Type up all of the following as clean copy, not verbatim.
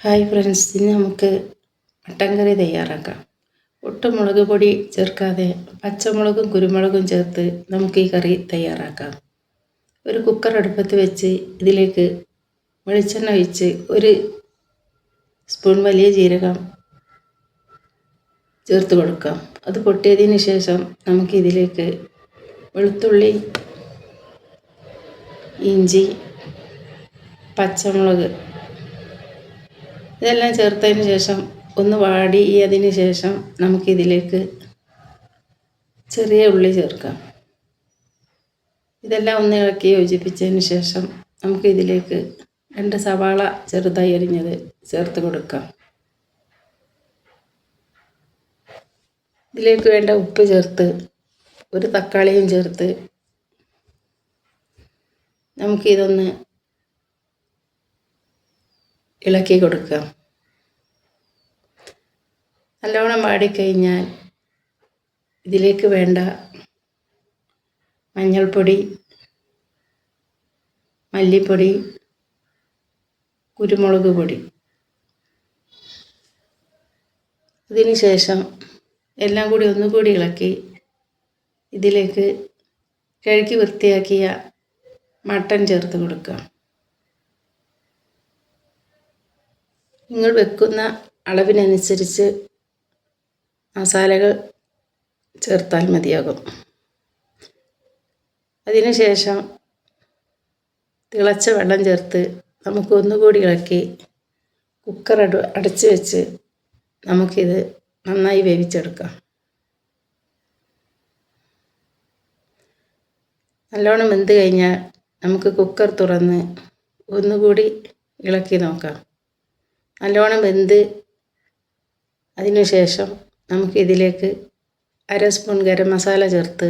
Hi friends, ഇന്ന് നമുക്ക് mutton കറി തയ്യാറാക്കാം. ഒട്ടും മുളക് പൊടി ചേർക്കാതെ പച്ചമുളകും കുരുമുളകും ചേർത്ത് നമുക്ക് ഈ കറി തയ്യാറാക്കാം. ഒരു കുക്കർ അടുപ്പത്ത് വെച്ച് ഇതിലേക്ക് വെളിച്ചെണ്ണ ഒഴിച്ച് 1 സ്പൂൺ വലിയ ജീരകം ചേർത്ത് കൊടുക്കാം. അത് പൊട്ടിയതിന് ശേഷം നമുക്കിതിലേക്ക് വെളുത്തുള്ളി, ഇഞ്ചി, പച്ചമുളക് ഇതെല്ലാം ചേർത്തതിന് ശേഷം ഒന്ന് വാടിയതിന് ശേഷം നമുക്കിതിലേക്ക് ചെറിയ ഉള്ളി ചേർക്കാം. ഇതെല്ലാം ഒന്ന് ഇളക്കി യോജിപ്പിച്ചതിന് ശേഷം നമുക്കിതിലേക്ക് 2 സവാള ചെറുതായി അരിഞ്ഞത് ചേർത്ത് കൊടുക്കാം. ഇതിലേക്ക് വേണ്ട ഉപ്പ് ചേർത്ത് 1 തക്കാളിയും ചേർത്ത് നമുക്കിതൊന്ന് ഇളക്കി കൊടുക്കാം. നല്ലോണം വാടിക്കഴിഞ്ഞാൽ ഇതിലേക്ക് വേണ്ട മഞ്ഞൾപ്പൊടി, മല്ലിപ്പൊടി, കുരുമുളക് പൊടി, ഇതിന് ശേഷം എല്ലാം കൂടി ഒന്നുകൂടി ഇളക്കി ഇതിലേക്ക് കഴുകി വൃത്തിയാക്കിയ മട്ടൻ ചേർത്ത് കൊടുക്കാം. നിങ്ങൾ വെക്കുന്ന അളവിനനുസരിച്ച് മസാലകൾ ചേർത്താൽ മതിയാകും. അതിനുശേഷം തിളച്ച വെള്ളം ചേർത്ത് നമുക്ക് ഒന്നുകൂടി ഇളക്കി കുക്കർ അടച്ച് വെച്ച് നമുക്കിത് നന്നായി വേവിച്ചെടുക്കാം. നല്ലോണം വെന്ത് കഴിഞ്ഞാൽ നമുക്ക് കുക്കർ തുറന്ന് ഒന്നുകൂടി ഇളക്കി നോക്കാം. നല്ലോണം വെന്ത് അതിനുശേഷം നമുക്കിതിലേക്ക് 1/2 സ്പൂൺ ഗരം മസാല ചേർത്ത്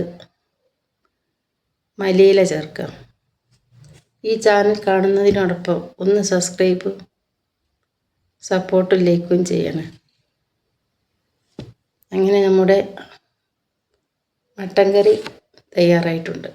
മല്ലിയില ചേർക്കാം. ഈ ചാനൽ കാണുന്നതിനോടൊപ്പം ഒന്ന് സബ്സ്ക്രൈബ് സപ്പോർട്ടും ലൈക്കും ചെയ്യണം. അങ്ങനെ നമ്മുടെ മട്ടൻ കറി തയ്യാറായിട്ടുണ്ട്.